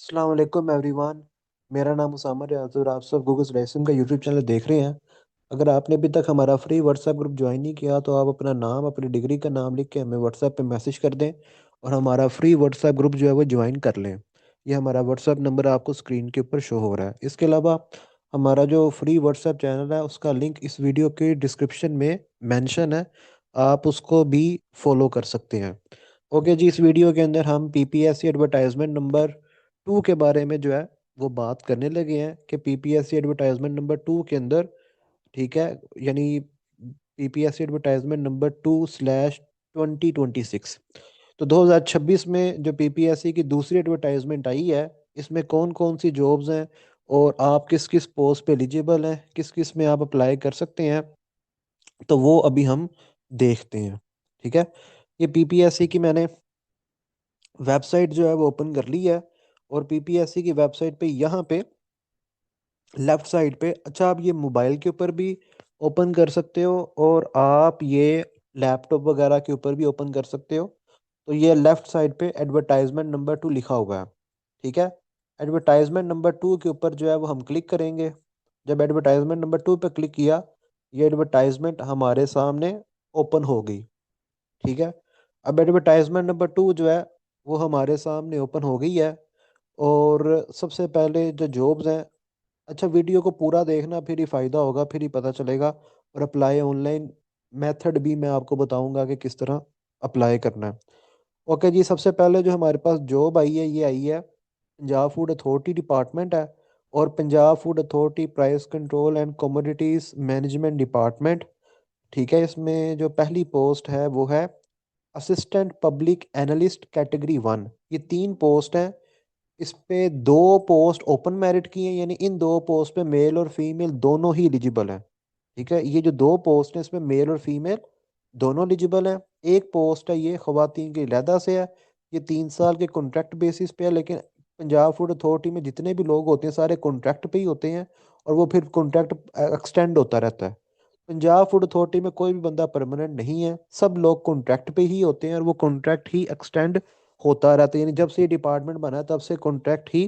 अस्सलाम वालेकुम एवरीवन। मेरा नाम उसामा रियाज और आप सब गूगल स्टडीज़ का यूट्यूब चैनल देख रहे हैं। अगर आपने अभी तक हमारा फ्री व्हाट्सएप ग्रुप ज्वाइन नहीं किया तो आप अपना नाम अपनी डिग्री का नाम लिख के हमें व्हाट्सएप पे मैसेज कर दें और हमारा फ्री व्हाट्सएप ग्रुप जो है वो ज्वाइन कर लें। ये हमारा व्हाट्सएप नंबर आपको स्क्रीन के ऊपर शो हो रहा है। इसके अलावा हमारा जो फ्री व्हाट्सएप चैनल है उसका लिंक इस वीडियो के डिस्क्रिप्शन में मेंशन है, आप उसको भी फॉलो कर सकते हैं। ओके जी, इस वीडियो के अंदर हम पीपीएससी एडवर्टाइजमेंट नंबर 2 के बारे में जो है वो बात करने लगे हैं कि पीपीएससी एडवर्टाइजमेंट नंबर 2 के अंदर, ठीक है, यानी पीपीएससी एडवर्टाइजमेंट नंबर 2/2026। तो 2026 में जो पीपीएससी की दूसरी एडवर्टाइजमेंट आई है, इसमें कौन कौन सी जॉब्स हैं और आप किस किस पोस्ट पे एलिजिबल हैं, किस किस में आप अप्लाई कर सकते हैं, तो वो अभी हम देखते हैं। ठीक है, ये पीपीएससी की मैंने वेबसाइट जो है वो ओपन कर ली है और पीपीएससी की वेबसाइट पे यहाँ पे लेफ्ट साइड पे, अच्छा, आप ये मोबाइल के ऊपर भी ओपन कर सकते हो और आप ये लैपटॉप वगैरह के ऊपर भी ओपन कर सकते हो। तो ये लेफ्ट साइड पे एडवर्टाइजमेंट नंबर 2 लिखा हुआ है। ठीक है, एडवर्टाइजमेंट नंबर 2 के ऊपर जो है वो हम क्लिक करेंगे। जब एडवर्टाइजमेंट नंबर 2 पे क्लिक किया, ये एडवर्टाइजमेंट हमारे सामने ओपन हो गई। ठीक है, अब एडवर्टाइजमेंट नंबर 2 जो है वो हमारे सामने ओपन हो गई है। और सबसे पहले जो जॉब्स हैं, अच्छा, वीडियो को पूरा देखना, फिर ही फ़ायदा होगा, फिर ही पता चलेगा। और अप्लाई ऑनलाइन मेथड भी मैं आपको बताऊंगा कि किस तरह अप्लाई करना है। ओके जी, सबसे पहले जो हमारे पास जॉब आई है, ये आई है पंजाब फूड अथॉरिटी डिपार्टमेंट है और Punjab food authority price control and commodities management department. ठीक है, इसमें जो पहली पोस्ट है वो है असिस्टेंट पब्लिक एनालिस्ट कैटेगरी 1। ये 3 पोस्ट हैं। इस पे 2 पोस्ट ओपन मेरिट की हैं, यानी इन 2 पोस्ट पे मेल और फीमेल दोनों ही एलिजिबल हैं। ठीक है, ये जो 2 पोस्ट हैं इसमें मेल और फीमेल दोनों एलिजिबल हैं। एक पोस्ट है ये खवातीन की लहदा से है, ये 3 साल के कॉन्ट्रैक्ट बेसिस पे है, लेकिन पंजाब फूड अथॉरिटी में जितने भी लोग होते हैं सारे कॉन्ट्रैक्ट पे ही होते हैं और वो फिर कॉन्ट्रैक्ट एक्सटेंड होता रहता है। पंजाब फूड अथॉरिटी में कोई भी बंदा परमानेंट नहीं है, सब लोग कॉन्ट्रैक्ट पे ही होते हैं और वो कॉन्ट्रैक्ट ही एक्सटेंड होता रहता है, यानी जब से ये डिपार्टमेंट बना है तब से कॉन्ट्रैक्ट ही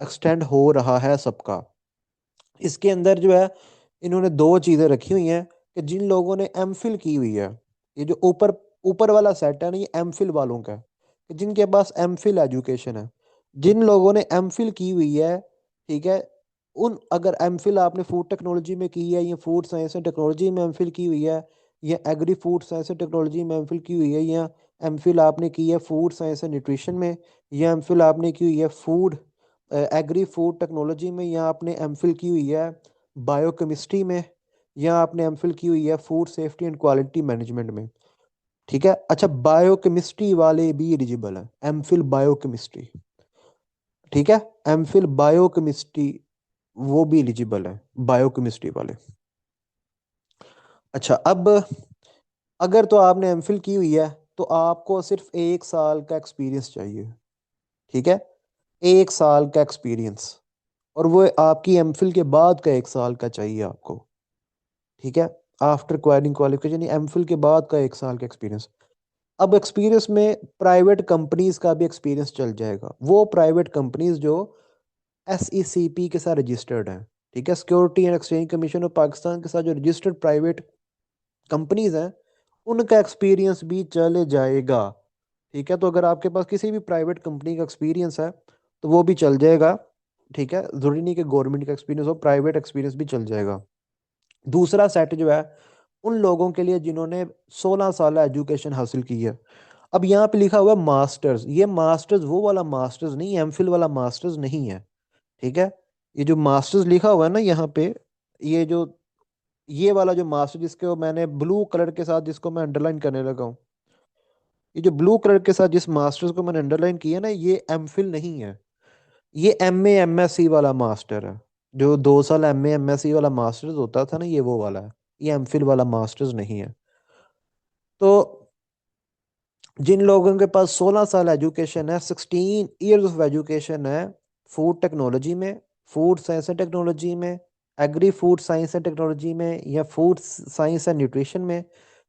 एक्सटेंड हो रहा है सबका। इसके अंदर जो है इन्होंने 2 चीज़ें रखी हुई हैं कि जिन लोगों ने एमफिल की हुई है, ये जो ऊपर ऊपर वाला सेट है ना, ये एमफिल वालों का है, कि जिनके पास एमफिल एजुकेशन है, जिन लोगों ने एमफिल की हुई है, ठीक है, उन, अगर एमफिल आपने फूड टेक्नोलॉजी में की है या फूड साइंस एंड टेक्नोलॉजी में एमफिल की हुई है या agri food science and technology में एमफिल की हुई है या एमफिल आपने की है फूड साइंस एंड न्यूट्रिशन में या एमफिल आपने की हुई है फूड एग्री फूड टेक्नोलॉजी में या आपने एमफिल की हुई है बायोकेमिस्ट्री में या आपने एमफिल की हुई है food safety and quality management में। ठीक है, अच्छा, बायोकेमिस्ट्री वाले भी एलिजिबल हैं, एमफिल बायोकेमिस्ट्री। ठीक है, एमफिल बायोकेमिस्ट्री वो भी एलिजिबल है, बायोकेमिस्ट्री वाले। अच्छा, अब अगर तो आपने एमफिल की हुई है तो आपको सिर्फ 1 साल का एक्सपीरियंस चाहिए। ठीक है, 1 साल का एक्सपीरियंस, और वो आपकी एमफिल के बाद का 1 साल का चाहिए आपको। ठीक है, आफ्टर क्वायरिंग क्वालिफिकेशन, यानी एमफिल के बाद का 1 साल का एक्सपीरियंस। अब एक्सपीरियंस में प्राइवेट कंपनीज का भी एक्सपीरियंस चल जाएगा, वो प्राइवेट कंपनीज जो SECP के साथ रजिस्टर्ड हैं। ठीक है, security and exchange commission of Pakistan के साथ जो रजिस्टर्ड प्राइवेट कंपनीज हैं, उनका एक्सपीरियंस भी चल जाएगा। ठीक है, तो अगर आपके पास किसी भी प्राइवेट कंपनी का एक्सपीरियंस है तो वो भी चल जाएगा। ठीक है, जरूरी नहीं कि गवर्नमेंट का एक्सपीरियंस हो, प्राइवेट एक्सपीरियंस भी चल जाएगा। दूसरा सेट जो है उन लोगों के लिए जिन्होंने 16 साल एजुकेशन हासिल की है। अब यहाँ पे लिखा हुआ है मास्टर्स, ये मास्टर्स वो वाला मास्टर्स नहीं, एमफिल वाला मास्टर्स नहीं है। ठीक है, ये जो मास्टर्स लिखा हुआ है ना यहाँ पे, ये जो ये वाला जो मास्टर जिसके मैंने ब्लू कलर के साथ जिसको मैं अंडरलाइन करने लगा हूँ, ये जो ब्लू कलर के साथ जिस मास्टर्स को मैंने अंडरलाइन किया ना, ये एमफिल नहीं है, ये MA MSc वाला मास्टर है। जो 2 साल MA MSc वाला मास्टर्स होता था ना, ये वो वाला है, ये एमफिल वाला मास्टर्स नहीं है। तो जिन लोगों के पास 16 साल एजुकेशन है, 16 ईयर्स ऑफ एजुकेशन है फूड टेक्नोलॉजी में, फूड साइंस एंड टेक्नोलॉजी में, agri food science and technology में या फूड साइंस एंड न्यूट्रिशन में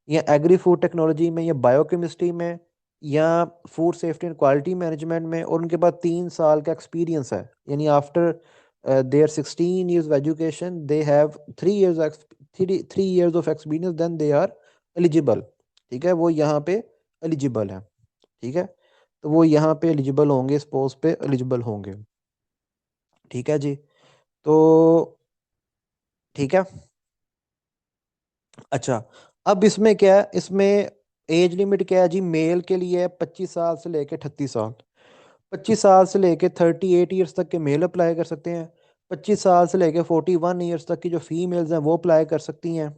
या एग्री फूड टेक्नोलॉजी में या बायोकेमिस्ट्री में या food safety and quality management में, और उनके पास 3 साल का एक्सपीरियंस है, यानी after their 16 years of education they have 3 years of experience, then they are eligible। ठीक है, वो यहाँ पे एलिजिबल है। ठीक है, तो वो यहाँ पे एलिजिबल होंगे, इस पोस्ट पे एलिजिबल होंगे। ठीक है जी। तो ठीक है। अच्छा, अब इसमें क्या है, इसमें एज लिमिट क्या है जी, मेल के लिए 25 साल से लेके 38 साल। 25 साल से लेके 38 years तक के मेल अप्लाई कर सकते हैं। 25 साल से लेके 41 years तक की जो फीमेल्स हैं वो अप्लाई कर सकती हैं।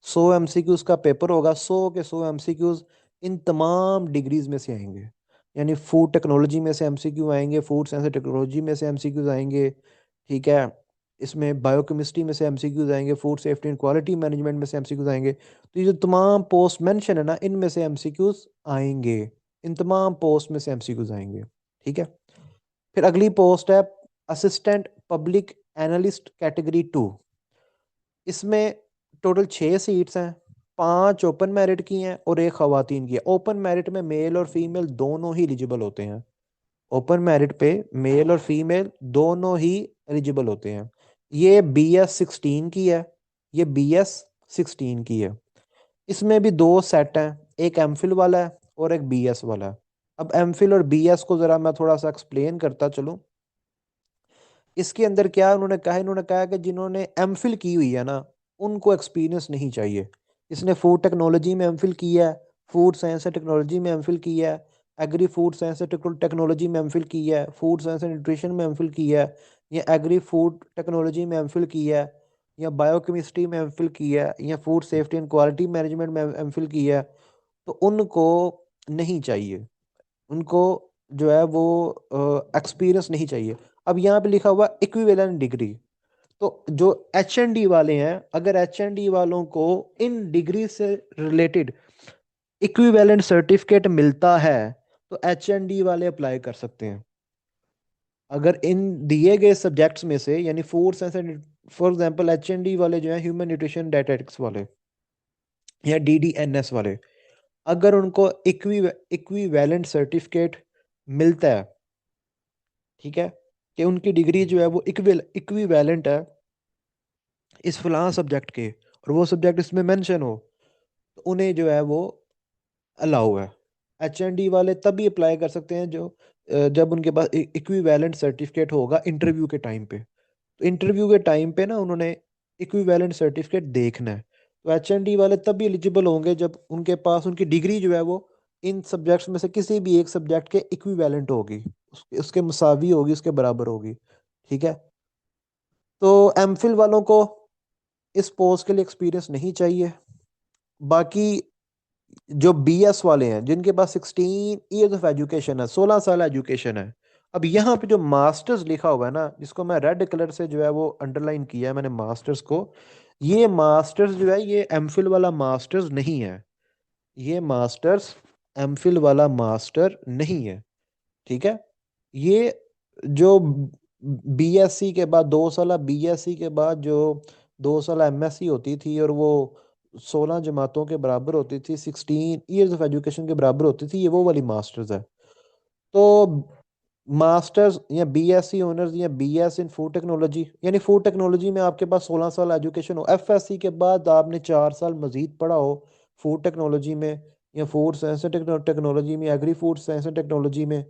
100 MCQs का पेपर होगा, 100 के 100 MCQs इन तमाम डिग्रीज में से आएंगे। यानी फूड टेक्नोलॉजी में से एमसीक्यू आएंगे, फूड साइंस टेक्नोलॉजी में से एमसीक्यूज आएंगे। ठीक है, इसमें बायोकेमिस्ट्री में से एमसीक्यूज आएंगे, food safety and quality management में से एमसीक्यूज आएंगे। तो ये जो तमाम पोस्ट मेंशन है ना, इनमें से एमसीक्यूज आएंगे। इन तमाम पोस्ट में से एमसीक्यूज आएंगे। ठीक है। फिर अगली पोस्ट है असिस्टेंट पब्लिक एनालिस्ट कैटेगरी 2। इसमें टोटल 6 सीट्स हैं। 5 ओपन मेरिट की हैं और 1 खवातीन की है। ओपन मेरिट में मेल और फीमेल दोनों ही एलिजिबल होते हैं। ओपन मेरिट पे मेल और फीमेल दोनों ही एलिजिबल होते हैं। ये BS16 की है, ये BS16 की है। इसमें भी 2 सेट हैं, एक एमफिल वाला है और एक BS वाला है। अब एमफिल और BS को जरा मैं थोड़ा सा एक्सप्लेन करता चलूं। इसके अंदर क्या उन्होंने कहा कि जिन्होंने एमफिल की हुई है ना, उनको एक्सपीरियंस नहीं चाहिए। इसने फूड टेक्नोलॉजी में एमफिल किया है, फूड साइंस एंड टेक्नोलॉजी में एमफिल किया है, agri food science and technology में एमफिल किया है, फूड साइंस एंड न्यूट्रिशन में एमफिल किया है, या एग्री फूड टेक्नोलॉजी में एमफिल किया है, या बायोकेमिस्ट्री में एमफिल किया है, या food safety and quality management में एमफिल किया है। तो उनको नहीं चाहिए, उनको जो है वो एक्सपीरियंस नहीं चाहिए। अब यहाँ पे लिखा हुआ इक्विवेलेंट डिग्री। तो जो HND वाले हैं, अगर HND वालों को इन डिग्री से रिलेटेड इक्विवेलेंट सर्टिफिकेट मिलता है तो HND वाले अप्लाई कर सकते हैं। अगर इन दिए गए सब्जेक्ट्स में से, यानी food science and, for example HND वाले जो है ह्यूमन न्यूट्रिशन डायटेटिक्स वाले या DDNS वाले, अगर उनको इक्विवेलेंट सर्टिफिकेट मिलता है, ठीक है, कि उनकी डिग्री जो है वो इक्विवेलेंट है इस फलां सब्जेक्ट के, और वो सब्जेक्ट इसमें मेंशन हो, तो उन्हें जो है वो अलाउ है। HND वाले तभी अप्लाई कर सकते हैं जो जब उनके पास इक्विवेलेंट सर्टिफिकेट होगा इंटरव्यू के टाइम पे। तो इंटरव्यू के टाइम पे ना उन्होंने इक्विवेलेंट सर्टिफिकेट देखना है। तो HND वाले तभी एलिजिबल होंगे जब उनके पास उनकी डिग्री जो है वो इन सब्जेक्ट्स में से किसी भी एक सब्जेक्ट के इक्विवेलेंट होगी, उसके मुसावी होगी, उसके बराबर होगी। ठीक है। तो एमफिल वालों को इस पोस्ट के लिए एक्सपीरियंस नहीं चाहिए। बाकी जो BS वाले हैं जिनके पास 16 years ऑफ एजुकेशन है, 16 साल एजुकेशन है। अब यहाँ पे जो मास्टर्स लिखा हुआ है ना, जिसको मैं रेड कलर से जो है वो अंडरलाइन किया है मैंने मास्टर्स को, ये मास्टर्स जो है ये एमफिल वाला मास्टर्स नहीं है। ये मास्टर्स एमफिल वाला मास्टर नहीं है। ठीक है। ये जो BSc के बाद 2 साल, BSc के बाद जो 2 साल MSc होती थी और वो 16 जमातों के बराबर होती थी, 16 years ऑफ एजुकेशन के बराबर होती थी, ये वो वाली मास्टर्स है। तो मास्टर्स या BSc ऑनर्स या BS इन फूड टेक्नोलॉजी, यानी फूड टेक्नोलॉजी में आपके पास 16 साल एजुकेशन हो, FSc के बाद आपने 4 साल मजीद पढ़ा हो फूड टेक्नोलॉजी में, या फूड साइंस एंड टेक्नोलॉजी में, agri food science and technology में,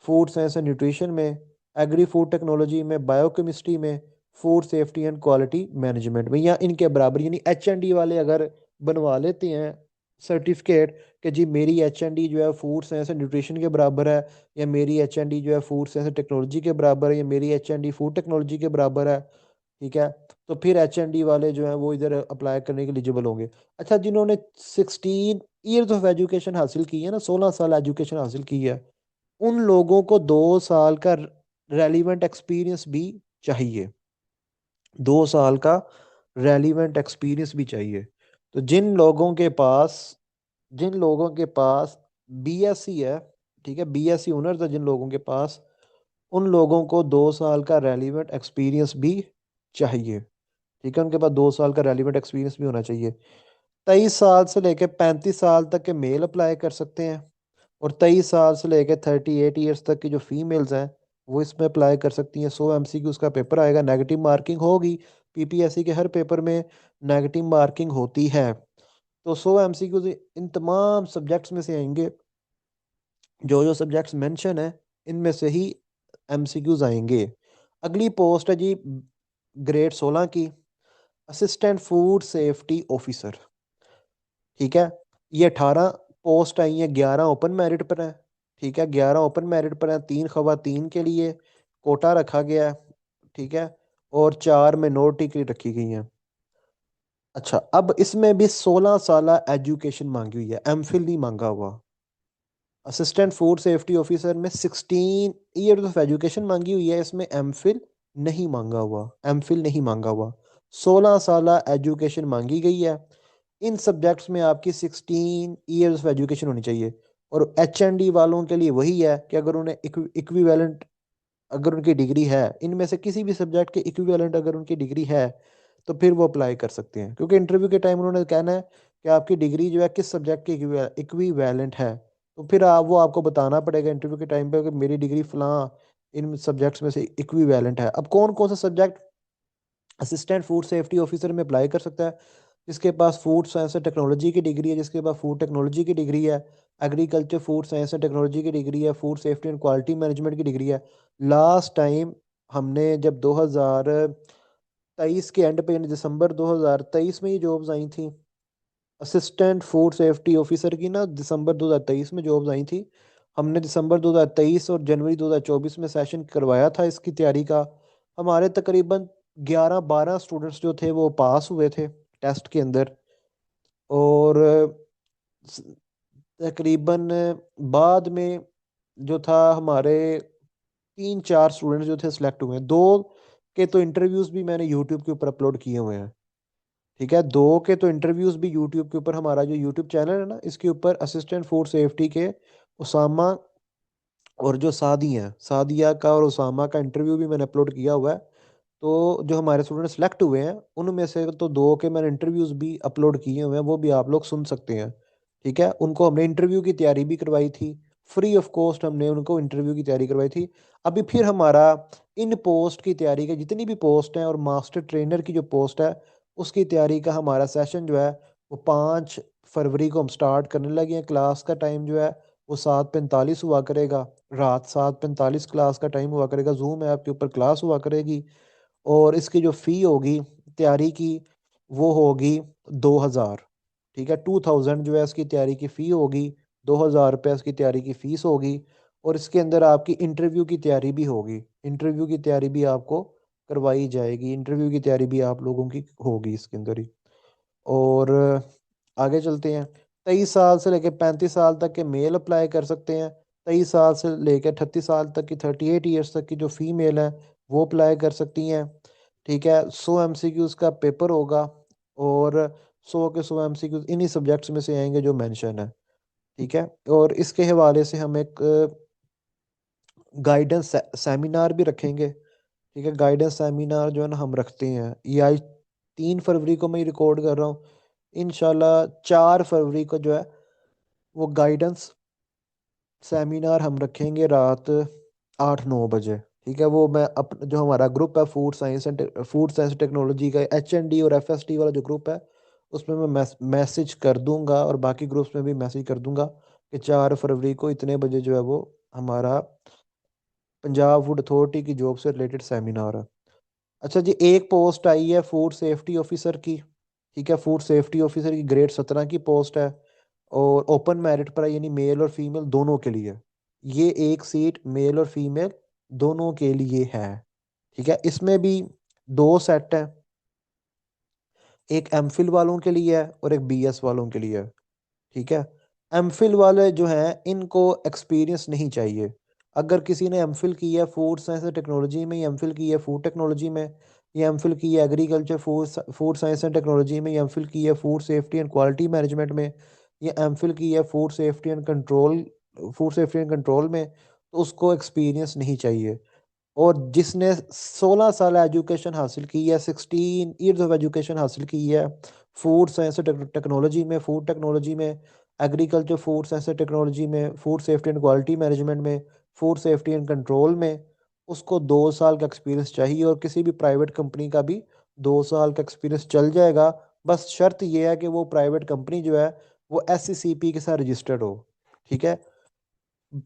फूड साइंस एंड न्यूट्रिशन में, एग्री फूड टेक्नोलॉजी में, बायोकेमिस्ट्री में, food safety and quality management में, या इनके बराबर। यानी HND वाले अगर बनवा लेते हैं सर्टिफिकेट कि जी मेरी HND जो है फूड साइंस एंड न्यूट्रिशन के बराबर है, या मेरी HND जो है फूड साइंस एंड टेक्नोलॉजी के बराबर है, या मेरी HND फूड टेक्नोलॉजी के बराबर है, ठीक है, तो फिर HND वाले जो हैं वो इधर अप्लाई करने के एलिजिबल होंगे। अच्छा, जिन्होंने 16 years ऑफ एजुकेशन हासिल की है ना, 16 साल एजुकेशन हासिल की है, उन लोगों को 2 साल का रेलिवेंट एक्सपीरियंस भी चाहिए। 2 साल का रेलिवेंट एक्सपीरियंस भी चाहिए। तो जिन लोगों के पास BSc है, ठीक है, BSc ऑनर्स है जिन लोगों के पास, उन लोगों को 2 साल का रेलिवेंट एक्सपीरियंस भी चाहिए। ठीक है, उनके पास 2 साल का रेलिवेंट एक्सपीरियंस भी होना चाहिए। 23 साल से लेकर 35 साल तक के मेल अप्लाई कर सकते हैं, और 23 साल से लेकर 38 ईयर्स तक की जो फीमेल्स हैं वो इसमें अप्लाई कर सकती हैं। 100 MCQ उसका पेपर आएगा, नेगेटिव मार्किंग होगी। पीपीएससी के हर पेपर में नेगेटिव मार्किंग होती है। तो 100 MCQ इन तमाम सब्जेक्ट्स में से आएंगे। जो जो सब्जेक्ट्स मेंशन है इनमें से ही एमसीक्यूज आएंगे। अगली पोस्ट है जी ग्रेड 16 की, असिस्टेंट फूड सेफ्टी ऑफिसर। ठीक है, ये 18 पोस्ट आई हैं, 11 ओपन मेरिट पर हैं। ठीक है, 11 ओपन मेरिट पर हैं, 3 खवातीन के लिए कोटा रखा गया है। ठीक है, और 4 मिनोरिटी के लिए रखी गई हैं। अच्छा, अब इसमें भी 16 साल एजुकेशन मांगी हुई है, एमफिल नहीं मांगा हुआ। असिस्टेंट फूड सेफ्टी ऑफिसर में 16 ईयर्स ऑफ एजुकेशन मांगी हुई है, इसमें एमफिल नहीं मांगा हुआ, एमफिल नहीं मांगा हुआ। 16 साल एजुकेशन मांगी गई है। इन सब्जेक्ट्स में आपकी 16 ईयर्स ऑफ एजुकेशन होनी चाहिए। और HND वालों के लिए वही है कि अगर उन्हें इक्विवेलेंट, अगर उनकी डिग्री है, इनमें से किसी भी सब्जेक्ट के इक्विवेलेंट अगर उनकी डिग्री है तो फिर वो अप्लाई कर सकते हैं, क्योंकि इंटरव्यू के टाइम उन्होंने कहना है कि आपकी डिग्री जो है किस सब्जेक्ट की इक्विवेलेंट है। तो फिर वो आपको बताना पड़ेगा इंटरव्यू के टाइम पे कि मेरी डिग्री फलां इन सब्जेक्ट्स में से इक्विवेलेंट है। अब कौन कौन सा subject assistant food safety officer में अप्लाई कर सकता है? जिसके पास फूड साइंस एंड टेक्नोलॉजी की डिग्री है, जिसके पास फूड टेक्नोलॉजी की डिग्री है, agriculture food science and technology की डिग्री है, food safety and quality management की डिग्री है। लास्ट टाइम हमने जब 2023 के एंड पे यानी दिसंबर 2023 में ये जॉब्स आई थी असिस्टेंट फूड सेफ्टी ऑफिसर की ना, दिसंबर 2023 में जॉब्स आई थी। हमने दिसंबर 2023 और जनवरी 2024 में सेशन करवाया था इसकी तैयारी का। हमारे तकरीबन 11-12 स्टूडेंट्स जो थे वो पास हुए थे टेस्ट के अंदर। और स- तकरीबन बाद में जो था हमारे 3-4 स्टूडेंट्स जो थे सिलेक्ट हुए हैं। दो के तो इंटरव्यूज भी मैंने यूट्यूब के ऊपर अपलोड किए हुए हैं। ठीक है, दो के तो इंटरव्यूज भी यूट्यूब के ऊपर, हमारा जो यूट्यूब चैनल है ना इसके ऊपर असिस्टेंट फूड सेफ्टी के उसामा और जो सादी हैं, सादिया का और उसामा का इंटरव्यू भी मैंने अपलोड किया हुआ है। तो जो हमारे स्टूडेंट सेलेक्ट हुए हैं उनमें से तो दो के मैंने इंटरव्यूज भी अपलोड किए हुए हैं, वो भी आप लोग सुन सकते हैं। ठीक है, उनको हमने इंटरव्यू की तैयारी भी करवाई थी, फ्री ऑफ कॉस्ट हमने उनको इंटरव्यू की तैयारी करवाई थी। अभी फिर हमारा इन पोस्ट की तैयारी का जितनी भी पोस्ट हैं और मास्टर ट्रेनर की जो पोस्ट है उसकी तैयारी का हमारा सेशन जो है वो 5 फरवरी को हम स्टार्ट करने लगे हैं। क्लास का टाइम जो है वो 7:45 हुआ करेगा, रात 7:45 क्लास का टाइम हुआ करेगा, जूम ऐप के ऊपर क्लास हुआ करेगी। और इसकी जो फ़ी होगी तैयारी की वो होगी 2,000। ठीक है, 2,000 जो है इसकी तैयारी की फ़ी होगी, 2,000 रुपये इसकी तैयारी की फ़ीस होगी। और इसके अंदर आपकी इंटरव्यू की तैयारी भी होगी, इंटरव्यू की तैयारी भी आपको करवाई जाएगी, इंटरव्यू की तैयारी भी आप लोगों की होगी इसके अंदर ही। और आगे चलते हैं। 23 साल से लेकर 35 साल तक के मेल अप्लाई कर सकते हैं। 23 साल से लेकर 38 साल तक की, 38 ईयर्स तक की जो फीमेल है वो अप्लाई कर सकती हैं। ठीक है, 100 MCQs का पेपर होगा और 100 के 100 MCQs इन्हीं सब्जेक्ट्स में से आएंगे जो मेंशन है। ठीक है, और इसके हवाले से हम एक गाइडेंस सेमिनार भी रखेंगे। ठीक है, गाइडेंस सेमिनार जो है ना हम रखते हैं, ये आज 3 फरवरी को मैं रिकॉर्ड कर रहा हूँ। इंशाल्लाह 4 फरवरी को जो है वो गाइडेंस सेमिनार हम रखेंगे रात 8-9 बजे। ठीक है, वो मैं जो हमारा ग्रुप है फूड साइंस टेक्नोलॉजी का HND और FST वाला जो ग्रुप है उसमें मैं मैसेज कर दूंगा और बाकी ग्रुप्स में भी मैसेज कर दूंगा कि 4 फरवरी को इतने बजे जो है वो हमारा पंजाब फूड अथॉरिटी की जॉब से रिलेटेड सेमिनार है। अच्छा जी, एक पोस्ट आई है फूड सेफ्टी ऑफिसर की। ठीक है, फूड सेफ्टी ऑफिसर की ग्रेड 17 की पोस्ट है और ओपन मेरिट पर है, यानी मेल और फीमेल दोनों के लिए। ये एक सीट मेल और फीमेल दोनों के लिए है। ठीक है, इसमें भी दो सेट हैं, एक एमफिल वालों के लिए है और एक BS वालों के लिए है। ठीक है, एमफिल वाले जो हैं इनको एक्सपीरियंस नहीं चाहिए। अगर किसी ने एमफिल की है फूड साइंस एंड टेक्नोलॉजी में, या एमफिल की है फूड टेक्नोलॉजी में, या एमफिल की है agriculture food science and technology में, या एमफिल की है food safety and quality management में, या एमफिल की है फूड सेफ्टी एंड कंट्रोल में, तो उसको एक्सपीरियंस नहीं चाहिए। और जिसने 16 साल एजुकेशन हासिल की है, 16 ईयर्स ऑफ एजुकेशन हासिल की है फूड साइंस टेक्नोलॉजी में, फूड टेक्नोलॉजी में, agriculture food science and technology में, food safety and quality management में, फूड सेफ्टी एंड कंट्रोल में, उसको 2 साल का एक्सपीरियंस चाहिए। और किसी भी प्राइवेट कंपनी का भी 2 साल का एक्सपीरियंस चल जाएगा। बस शर्त यह है कि वो प्राइवेट कंपनी जो है वो SCCP के साथ रजिस्टर्ड हो। ठीक है।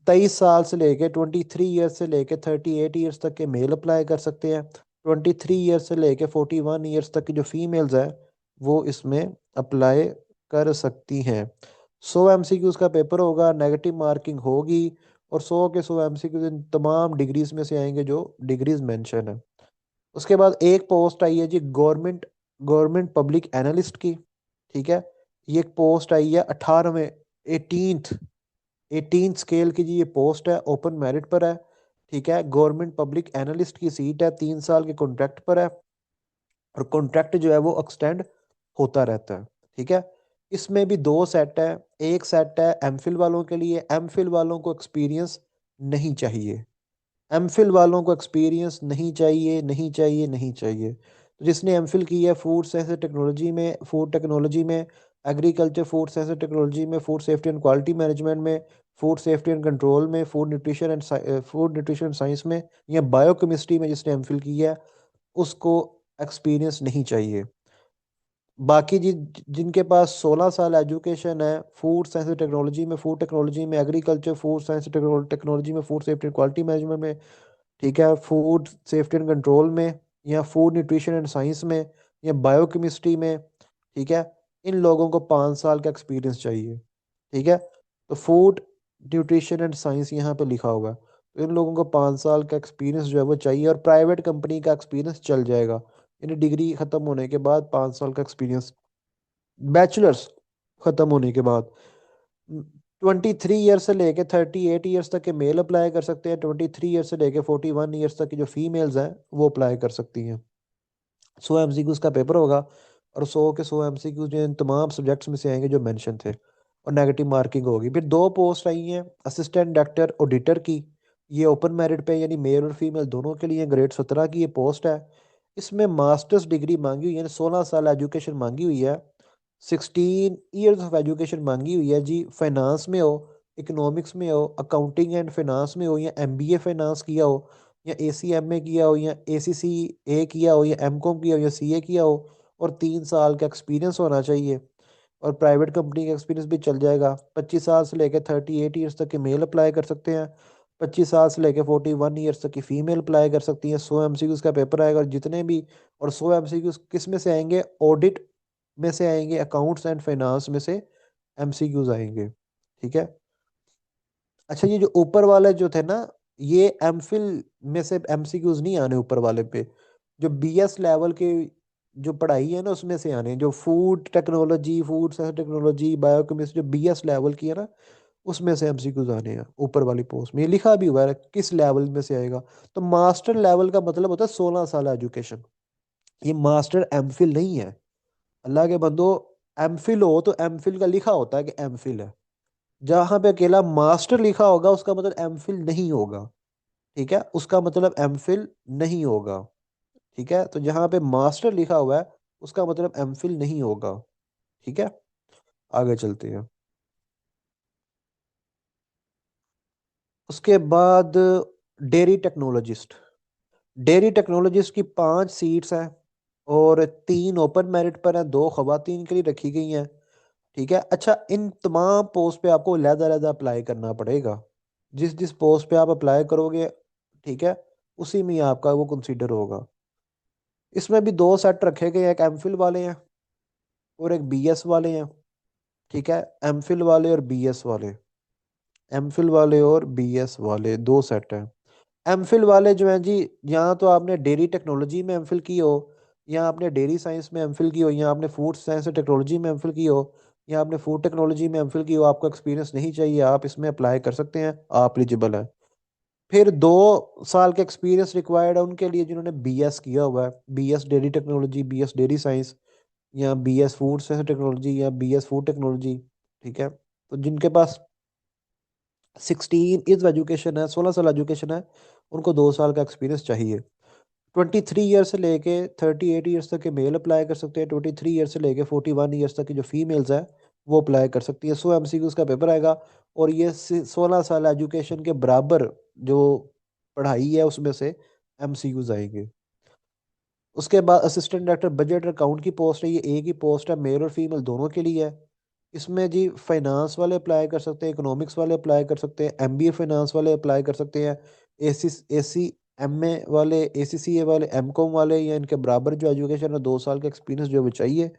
23 साल से लेके 23 ईयर्स से लेके 38 ईयर्स तक के मेल अप्लाई कर सकते हैं। 23 ईयर्स से लेके 41 ईयर्स तक की जो फीमेल्स है वो इसमें अप्लाई कर सकती हैं। 100 MCQs का पेपर होगा, नेगेटिव मार्किंग होगी। और 100 के 100 MCQs इन तमाम डिग्रीज में से आएंगे जो डिग्रीज मेंशन है। उसके बाद एक पोस्ट आई है जी गवर्नमेंट गवर्नमेंट पब्लिक एनालिस्ट की। ठीक है। ये एक पोस्ट आई है 18वें 18th 18 स्केल की जी, ये पोस्ट है, ओपन मेरिट पर है। ठीक है। गवर्नमेंट पब्लिक एनालिस्ट की सीट है, 3 साल के कॉन्ट्रैक्ट पर है। और कॉन्ट्रैक्ट जो है वो एक्सटेंड होता रहता है। ठीक है। इसमें भी 2 सेट है। एक सेट है एमफिल वालों के लिए। एमफिल वालों को एक्सपीरियंस नहीं चाहिए। एमफिल वालों को एक्सपीरियंस नहीं चाहिए, नहीं चाहिए, नहीं चाहिए। तो जिसने एमफिल की है फूड साइंस एंड टेक्नोलॉजी में, फूड टेक्नोलॉजी में, agriculture food science and technology में, food safety and quality management में, फूड सेफ्टी एंड कंट्रोल में, फूड न्यूट्रिशन एंड साइंस में, या बायोकेमिस्ट्री में जिसने एमफिल की है उसको एक्सपीरियंस नहीं चाहिए। बाकी जिनके पास 16 साल एजुकेशन है फूड साइंस एंड टेक्नोलॉजी में, फूड टेक्नोलॉजी में, एग्रीकल्चर फूड साइंस टेक्नोलॉजी में, food safety and quality management में, ठीक है, फूड सेफ्टी एंड कंट्रोल में, या फूड न्यूट्रिशन एंड साइंस में, या बायोकेमिस्ट्री में, ठीक है, इन लोगों को 5 साल का एक्सपीरियंस चाहिए। ठीक है। तो फूड न्यूट्रिशन एंड साइंस यहाँ पे लिखा होगा, तो इन लोगों को 5 साल का एक्सपीरियंस जो है वो चाहिए। और प्राइवेट कंपनी का एक्सपीरियंस चल जाएगा। यानी डिग्री खत्म होने के बाद 5 साल का एक्सपीरियंस, बैचलर्स खत्म होने के बाद। 23 ईयर से लेके 38 ईयर्स तक के मेल अप्लाई कर सकते हैं। 23 ईयर से लेके 41 ईयर्स तक की जो फीमेल्स हैं वो अप्लाई कर सकती हैं। 100 MCQs का पेपर होगा। और 100 के 100 MCQs जो इन तमाम सब्जेक्ट्स में से आएंगे जो मेंशन थे। और नेगेटिव मार्किंग होगी। फिर 2 पोस्ट आई हैं असिस्टेंट डायरेक्टर ऑडिटर की। ये ओपन मेरिट पे, यानी मेल और फीमेल दोनों के लिए, ग्रेड 17 की ये पोस्ट है। इसमें मास्टर्स डिग्री मांगी हुई है, 16 साल एजुकेशन मांगी हुई है। 16 ईयर्स ऑफ एजुकेशन मांगी हुई है जी। फाइनेंस में हो, इकोनॉमिक्स में हो, अकाउंटिंग एंड फाइनेंस में हो, या MBA फाइनेंस किया हो, या ACMA किया हो, या ACCA किया हो, या MCOM किया हो, या CA किया हो। और 3 साल का एक्सपीरियंस होना चाहिए। और प्राइवेट कंपनी का एक्सपीरियंस भी चल जाएगा। 25 साल से लेकर 38 ईयर्स तक के मेल अप्लाई कर सकते हैं। 25 साल से लेकर 41 ईयर्स तक की फीमेल अप्लाई कर सकती हैं। 100 MCQs का पेपर आएगा। और जितने भी, और 100 MCQs किस में से आएंगे, ऑडिट में से आएंगे, अकाउंट्स एंड फाइनेंस में से MCQs आएंगे। ठीक है। अच्छा, ये जो ऊपर वाले जो थे ना, ये एमफिल में से MCQs नहीं आने ऊपर वाले पे। जो BS लेवल के जो पढ़ाई है ना उसमें से आने, जो food technology, food science technology, biochemistry जो BS लेवल की है ना, उसमें से MCQs आने हैं ऊपर वाली पोस्ट में। ये लिखा भी हुआ है किस लेवल में से आएगा। तो मास्टर लेवल का मतलब होता है 16 साल एजुकेशन। ये मास्टर एमफिल नहीं है। अल्लाह के बंदो, एमफिल हो तो एमफिल का लिखा होता है कि एमफिल है। जहां पे अकेला मास्टर लिखा होगा उसका मतलब एमफिल नहीं होगा। ठीक है, उसका मतलब एमफिल नहीं होगा। ठीक है। तो जहां पे मास्टर लिखा हुआ है उसका मतलब एमफिल नहीं होगा। ठीक है। आगे चलते हैं। उसके बाद डेयरी टेक्नोलॉजिस्ट। डेयरी टेक्नोलॉजिस्ट की 5 सीट्स हैं। और 3 ओपन मेरिट पर हैं, 2 खवातीन के लिए रखी गई हैं। ठीक है। अच्छा, इन तमाम पोस्ट पे आपको लहदा अप्लाई करना पड़ेगा। जिस जिस पोस्ट पे आप अप्लाई करोगे, ठीक है, उसी में ही आपका वो कंसीडर होगा। इसमें भी 2 सेट रखे गए हैं, एक एमफिल वाले हैं और एक BS वाले हैं। ठीक है। एमफिल वाले और BS वाले, एमफिल वाले और BS वाले 2 सेट हैं। एमफिल वाले जो हैं जी, यहाँ तो आपने डेयरी टेक्नोलॉजी में एमफिल की हो, या आपने डेयरी साइंस में एमफिल की हो, या आपने फूड साइंस और टेक्नोलॉजी में एमफिल की हो, या आपने फूड टेक्नोलॉजी में एमफिल की हो, आपको एक्सपीरियंस नहीं चाहिए, आप इसमें अप्लाई कर सकते हैं, आप एलिजिबल हैं। फिर 2 साल का एक्सपीरियंस रिक्वायर्ड है उनके लिए जिन्होंने BS किया हुआ है, BS dairy technology, BS dairy science, या BS फूड साइंस टेक्नोलॉजी, या BS फूड टेक्नोलॉजी। ठीक है। तो जिनके पास 16 ईयर्स एजुकेशन है, 16 साल एजुकेशन है, उनको 2 साल का एक्सपीरियंस चाहिए। 23 ईयर से लेके 38 ईयर्स तक के मेल अप्लाई कर सकते हैं। 23 ईयर से लेके 41 ईयर्स तक की जो फीमेल्स हैं वो अप्लाई कर सकती है। 100 MCQs का पेपर आएगा, और ये 16 साल एजुकेशन के बराबर जो पढ़ाई है उसमें से MCQs आएंगे। उसके बाद असिस्टेंट डायरेक्टर बजट अकाउंट की पोस्ट है, ये एक ही पोस्ट है, मेल और फीमेल दोनों के लिए है। इसमें जी फाइनेंस वाले अप्लाई कर सकते हैं, इकोनॉमिक्स वाले अप्लाई कर सकते हैं, MBA फाइनेंस वाले अप्लाई कर सकते हैं, ACMA वाले, ACCA वाले, MCOM वाले, या इनके बराबर जो एजुकेशन है 2 साल का एक्सपीरियंस जो भी चाहिए।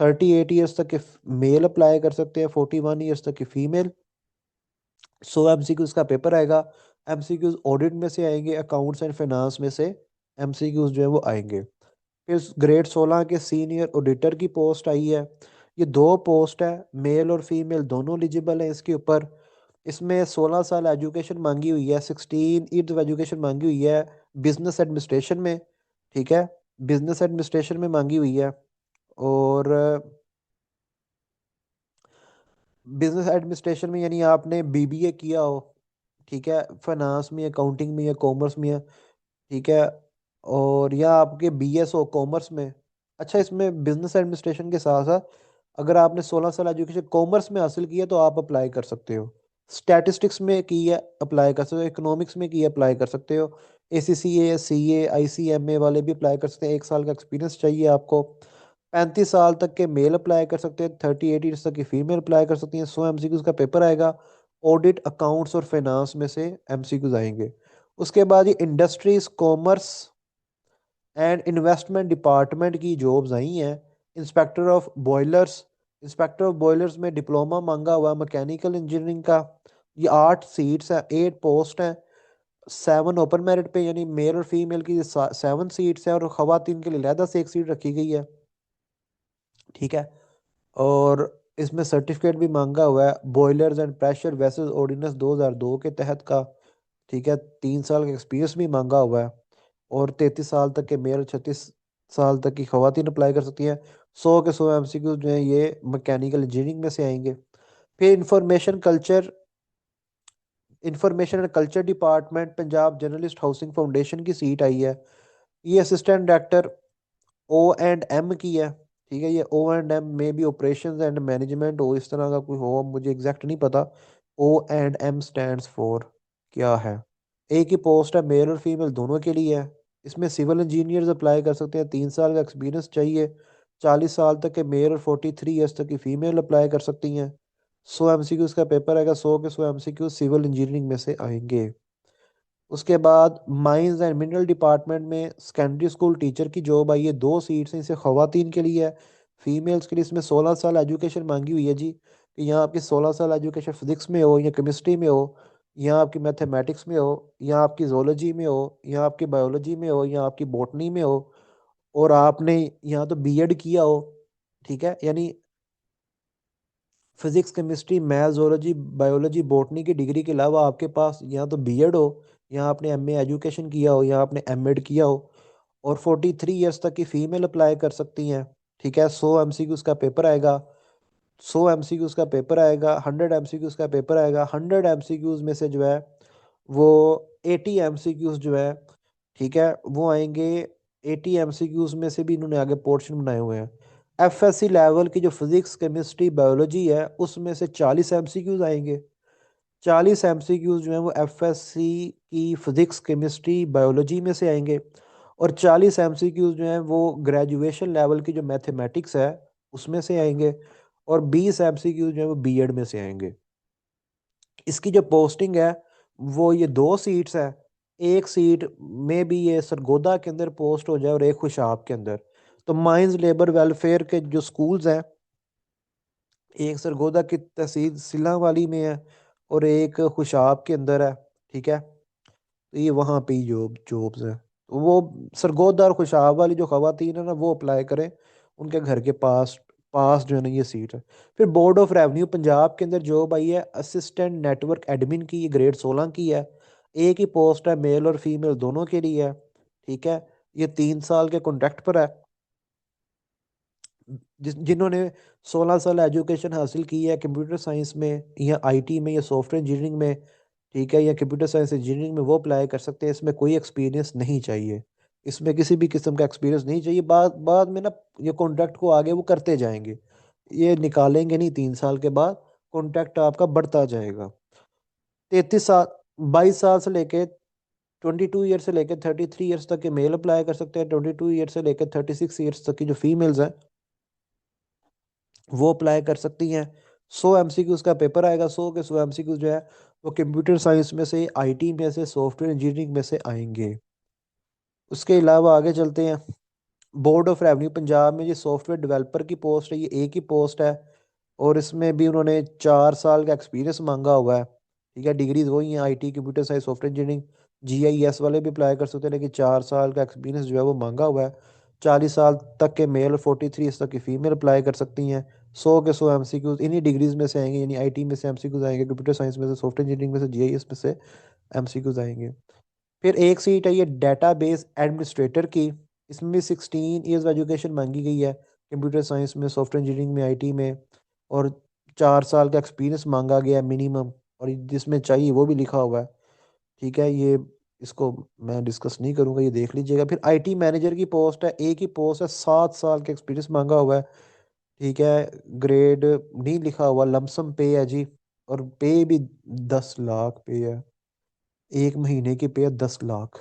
38 ईयर्स तक के मेल अप्लाई कर सकते हैं, 41 ईयर्स तक की फीमेल। 100 MCQs का पेपर आएगा। MCQs ऑडिट में से आएंगे, अकाउंट्स एंड फाइनेंस में से MCQs जो है वो आएंगे। फिर ग्रेड 16 के सीनियर ऑडिटर की पोस्ट आई है। ये दो पोस्ट है, मेल और फीमेल दोनों एलिजिबल हैं इसके ऊपर। इसमें 16 साल एजुकेशन मांगी हुई है, 16 ईयर्स ऑफ एजुकेशन मांगी हुई है बिजनेस एडमिनिस्ट्रेशन में। ठीक है, बिजनेस एडमिनिस्ट्रेशन में मांगी हुई है। और बिजनेस एडमिनिस्ट्रेशन में यानी आपने BBA किया हो, ठीक है, फाइनेंस में, अकाउंटिंग में या कॉमर्स में, ठीक है, और या आपके BS हो कॉमर्स में। अच्छा, इसमें बिजनेस एडमिनिस्ट्रेशन के साथ साथ अगर आपने 16 साल एजुकेशन कॉमर्स में हासिल की है तो आप अप्लाई कर सकते हो। स्टैटिस्टिक्स में की है अप्लाई कर सकते हो, इकोनॉमिक्स में की है अप्लाई कर सकते हो। ACCA, CA, ICMA वाले भी अप्लाई कर सकते हैं, 1 साल का एक्सपीरियंस चाहिए आपको। 35 साल तक के मेल अप्लाई कर सकते हैं, 38 ईयर्स तक की फीमेल अप्लाई कर सकती हैं। 100 MCQs का पेपर आएगा। ऑडिट, अकाउंट्स और फाइनेंस में से MCQs आएंगे। उसके बाद ये industries, commerce and investment department की जॉब्स आई हैं। Inspector of boilers, inspector of boilers में डिप्लोमा मांगा हुआ है मैकेनिकल इंजीनियरिंग का। ये 8 सीट्स हैं, 8 पोस्ट हैं। 7 ओपन मेरिट पे, यानी मेल और फीमेल की 7 सीट्स हैं, और खवातीन के लिए अलहदा से एक सीट रखी गई है। ठीक है, और इसमें सर्टिफिकेट भी मांगा हुआ है boilers and pressure vessels ordinance 2002 के तहत का। ठीक है, 3 साल का एक्सपीरियंस भी मांगा हुआ है। और 33 साल तक के मेल, 36 साल तक की खवातीन अप्लाई कर सकती हैं। 100 के 100 MCQs जो हैं ये मैकेनिकल इंजीनियरिंग में से आएंगे। फिर information and culture department, Punjab journalist housing foundation की सीट आई है। ये असिस्टेंट डायरेक्टर O&M की है। ठीक है, ये O&M में भी ऑपरेशंस एंड मैनेजमेंट हो, इस तरह का कोई हो, मुझे एग्जैक्ट नहीं पता। O&M स्टैंड्स फॉर क्या है। एक ही पोस्ट है, मेल और फीमेल दोनों के लिए है। इसमें सिविल इंजीनियर्स अप्लाई कर सकते हैं, 3 साल का एक्सपीरियंस चाहिए। 40 साल तक के मेल और 43 ईयर्स तक की फीमेल अप्लाई कर सकती हैं। 100 MCQs का पेपर आएगा। 100 के 100 MCQs सिविल इंजीनियरिंग में से आएंगे। उसके बाद माइंस एंड मिनरल डिपार्टमेंट में सेकेंडरी स्कूल टीचर की जॉब आई है। 2 सीट्स हैं, इसे खवातीन के लिए है, फीमेल्स के लिए। इसमें 16 साल एजुकेशन मांगी हुई है जी, कि यहाँ आपकी 16 साल एजुकेशन फिजिक्स में हो, या केमिस्ट्री में हो, या आपकी मैथमेटिक्स में हो, या आपकी जोलॉजी में हो, या आपकी बायोलॉजी में हो, या आपकी बॉटनी में हो, और आपने यहाँ तो B.Ed किया हो। ठीक है, यानी physics, chemistry, math, zoology, biology, botany की डिग्री के अलावा आपके पास या तो B.Ed हो, या आपने MA एजुकेशन किया हो, या आपने M.Ed किया हो। और 43 ईयर्स तक की फीमेल अप्लाई कर सकती हैं। ठीक है, 100 MCQs का पेपर आएगा। 100 MCQs का पेपर आएगा, 100 MCQs का पेपर आएगा। 100 MCQs में से जो है वो 80 MCQs जो है, ठीक है, वो आएंगे। 80 MCQs में से भी इन्होंने आगे पोर्शन बनाए हुए हैं। FSC लेवल की जो फिजिक्स, केमिस्ट्री, बायोलॉजी है उसमें से 40 MCQs आएंगे। 40 MCQs जो है वो FSC की फिजिक्स, केमिस्ट्री, बायोलॉजी में से आएंगे। और 40 MCQs जो हैं वो ग्रेजुएशन लेवल की जो मैथमेटिक्स है उसमें से आएंगे। और 20 MCQs जो है वो B.Ed में से आएंगे। इसकी जो पोस्टिंग है वो ये 2 सीट्स है। एक सीट में भी ये सरगोदा के अंदर पोस्ट हो जाए, और एक खुशाब के अंदर। तो माइंस लेबर वेलफेयर के जो स्कूल्स हैं, एक सरगोदा की तहसील सिला वाली में है, और एक खुशाब के अंदर है। ठीक है, तो ये वहाँ पे ही जॉब्स हैं। तो वो सरगोदा और खुशाब वाली जो खवातीन है ना, वो अप्लाई करें, उनके घर के पास पास जो है ना ये सीट है। फिर बोर्ड ऑफ रेवेन्यू पंजाब के अंदर जॉब आई है, असिस्टेंट नेटवर्क एडमिन की, ये ग्रेड 16 की है। एक ही पोस्ट है, मेल और फीमेल दोनों के लिए है। ठीक है, ये 3 साल के कॉन्ट्रैक्ट पर है। जिन्होंने 16 साल एजुकेशन हासिल की है कंप्यूटर साइंस में, या IT में, या सॉफ्टवेयर इंजीनियरिंग में, ठीक है, या कंप्यूटर साइंस इंजीनियरिंग में, वो अप्लाई कर सकते हैं। इसमें कोई एक्सपीरियंस नहीं चाहिए, इसमें किसी भी किस्म का एक्सपीरियंस नहीं चाहिए। बाद बाद में ना ये कॉन्ट्रैक्ट को आगे वो करते जाएंगे, ये निकालेंगे नहीं 3 साल के बाद, कॉन्ट्रैक्ट आपका बढ़ता जाएगा। 33 साल, 22 साल से लेके 22 ईयर से लेकर 33 ईयर्स तक के मेल अप्लाई कर सकते हैं, 22 ईयर से लेकर 36 ईयर्स तक की जो फीमेल्स हैं वो अप्लाई कर सकती हैं। 100 MCQs का पेपर आएगा, 100 के 100 MCQs जो है वो कंप्यूटर साइंस में से, आईटी में से, सॉफ्टवेयर इंजीनियरिंग में से आएंगे। उसके अलावा आगे चलते हैं। बोर्ड ऑफ रेवेन्यू पंजाब में, ये सॉफ्टवेयर डेवलपर की पोस्ट है, ये एक ही पोस्ट है। और इसमें भी उन्होंने 4 साल का एक्सपीरियंस मांगा हुआ है। ठीक है, डिग्रीज वही हैं, IT, computer science, software engineering. GIS वाले भी अप्लाई कर सकते हैं, लेकिन 4 साल का एक्सपीरियंस जो है वो मांगा हुआ है। 40 साल तक के मेल और 43 तक की फीमेल अप्लाई कर सकती हैं। 100 के 100 MCQs इन्हीं डिग्रीज में से आएंगे, यानी आईटी में से एमसीक्यूज आएंगे, कंप्यूटर साइंस में से, सॉफ्टवेयर इंजीनियरिंग में से, जीआईएस में से एमसीक्यूज आएंगे। फिर एक सीट है ये डेटाबेस एडमिनिस्ट्रेटर की। इसमें भी 16 ईयर्स एजुकेशन मांगी गई है, कंप्यूटर साइंस में, सॉफ्टवेयर इंजीनियरिंग में, आईटी में। और 4 साल का एक्सपीरियंस मांगा गया है मिनिमम, और जिसमें चाहिए वो भी लिखा हुआ है। ठीक है, ये इसको मैं डिस्कस नहीं करूंगा, ये देख लीजिएगा। फिर आईटी मैनेजर की पोस्ट है, एक ही पोस्ट है, 7 साल का एक्सपीरियंस मांगा हुआ है। ठीक है, ग्रेड नहीं लिखा हुआ, लमसम पे है जी। और पे भी 10 लाख पे है, एक महीने की पे है 10 लाख।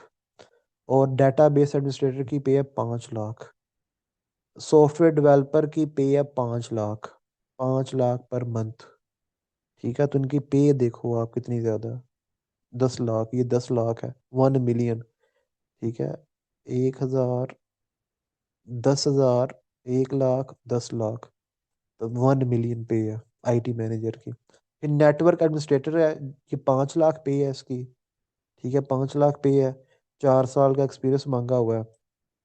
और डेटाबेस एडमिनिस्ट्रेटर की पे है 5 लाख। सॉफ्टवेयर डेवलपर की पे है 5 लाख, 5 लाख पर मंथ। ठीक है, तो इनकी पे देखो आप कितनी ज्यादा है। 10 लाख, ये 10 लाख है, 1 मिलियन। ठीक है, 1,000, 10,000, 1 लाख, 10 लाख, तो 1 मिलियन पे है आईटी मैनेजर की। फिर नेटवर्क एडमिनिस्ट्रेटर है, ये 5 लाख पे है इसकी। ठीक है, 5 लाख पे है, 4 साल का एक्सपीरियंस मांगा हुआ है।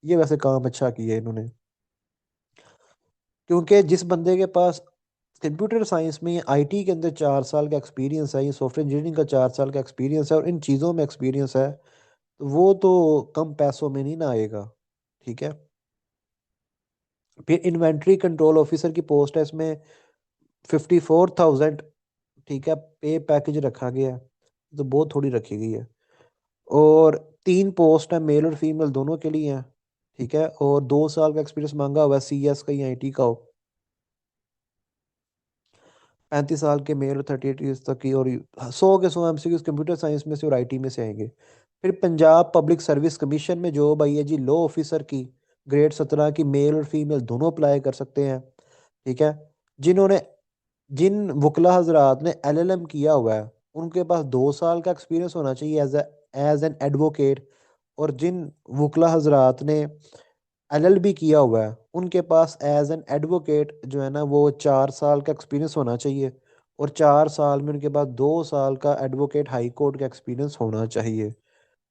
ये वैसे काम अच्छा किया है इन्होंने, क्योंकि जिस बंदे के पास कंप्यूटर साइंस में, आईटी के अंदर 4 साल का एक्सपीरियंस है, ये सॉफ्टवेयर इंजीनियरिंग का 4 साल का एक्सपीरियंस है, और इन चीज़ों में एक्सपीरियंस है, तो वो तो कम पैसों में नहीं ना आएगा। ठीक है। फिर इन्वेंट्री कंट्रोल ऑफिसर की पोस्ट है, इसमें 54,000। ठीक है, पे पैकेज रखा गया है, तो बहुत थोड़ी रखी गई है। और 3 पोस्ट है, मेल और फीमेल दोनों के लिए हैं। ठीक है, और 2 साल का एक्सपीरियंस मांगा हुआ है, सीएस का या आईटी का हो। 35 साल के मेल और 38 ईयर्स तक की। और 100 के 100 MCQs कंप्यूटर साइंस में से और आईटी में से आएंगे। फिर पंजाब पब्लिक सर्विस कमीशन में जॉब आई है जी, लॉ ऑफिसर की, ग्रेड 17 की, मेल और फीमेल दोनों अप्लाई कर सकते हैं। ठीक है, जिन्होंने जिन वकला हजरात ने एलएलएम किया हुआ है उनके पास 2 साल का एक्सपीरियंस होना चाहिए एज एन एडवोकेट। और जिन वकला हजरात ने एलएलबी किया हुआ है उनके पास एज एन एडवोकेट जो है ना वो 4 साल का एक्सपीरियंस होना चाहिए। और 4 साल में उनके पास 2 साल का एडवोकेट हाई कोर्ट का एक्सपीरियंस होना चाहिए।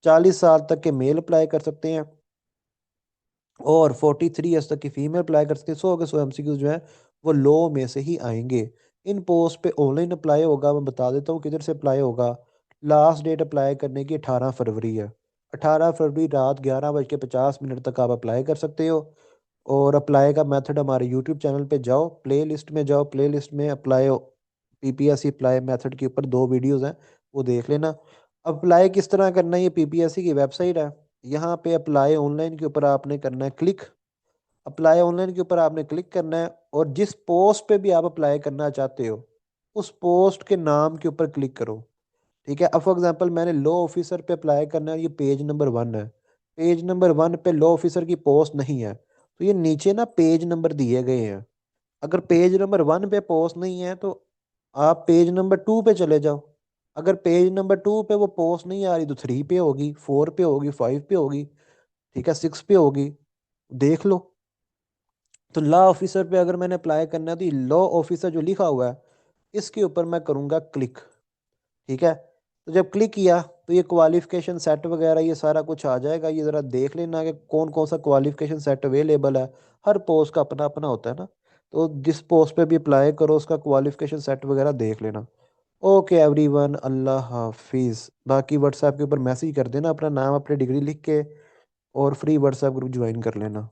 40 साल तक के मेल अप्लाई कर सकते हैं, और 43 ईयर्स तक की फीमेल अप्लाई कर सकते हैं। 100 के 100 MCQs जो है वो लॉ में से ही आएंगे। इन पोस्ट पे ऑनलाइन अप्लाई होगा, मैं बता देता हूँ किधर से अप्लाई होगा। लास्ट डेट अप्लाई करने की 18 फरवरी है। 18 फरवरी रात 11:50 तक आप अप्लाई कर सकते हो। और अप्लाई का मेथड हमारे यूट्यूब चैनल पे जाओ, प्ले लिस्ट में जाओ, प्ले लिस्ट में अप्लाई पीपीएससी अप्लाई मेथड के ऊपर 2 वीडियोस हैं, वो देख लेना। अप्लाई किस तरह करना है, ये पीपीएससी की वेबसाइट है। यहाँ पे अप्लाई ऑनलाइन के ऊपर आपने करना है क्लिक। अप्लाई ऑनलाइन के ऊपर आपने क्लिक करना है, और जिस पोस्ट पे भी आप अप्लाई करना चाहते हो उस पोस्ट के नाम के ऊपर क्लिक करो। ठीक है, अब फॉर एग्जांपल मैंने लॉ ऑफिसर पे अप्लाई करना है, ये पेज नंबर 1 है। पेज नंबर 1 पे लॉ ऑफिसर की पोस्ट नहीं है, तो ये नीचे ना पेज नंबर दिए गए हैं। अगर पेज नंबर 1 पे पोस्ट नहीं है तो आप पेज नंबर 2 पे चले जाओ। अगर पेज नंबर 2 पे वो पोस्ट नहीं आ रही तो 3 पे होगी, 4 पे होगी, 5 पे होगी। ठीक है, 6 पे होगी, देख लो। तो लॉ ऑफिसर पे अगर मैंने अप्लाई करना है तो ये लॉ ऑफिसर जो लिखा हुआ है इसके ऊपर मैं करूंगा क्लिक। ठीक है, तो जब क्लिक किया तो ये क्वालिफिकेशन सेट वगैरह ये सारा कुछ आ जाएगा। ये ज़रा देख लेना कि कौन कौन सा क्वालिफिकेशन सेट अवेलेबल है। हर पोस्ट का अपना अपना होता है ना, तो जिस पोस्ट पे भी अप्लाई करो उसका क्वालिफिकेशन सेट वगैरह देख लेना। ओके एवरीवन, अल्लाह हाफिज़। बाकी व्हाट्सएप के ऊपर मैसेज कर देना अपना नाम, अपनी डिग्री लिख के, और फ्री व्हाट्सएप ग्रुप ज्वाइन कर लेना।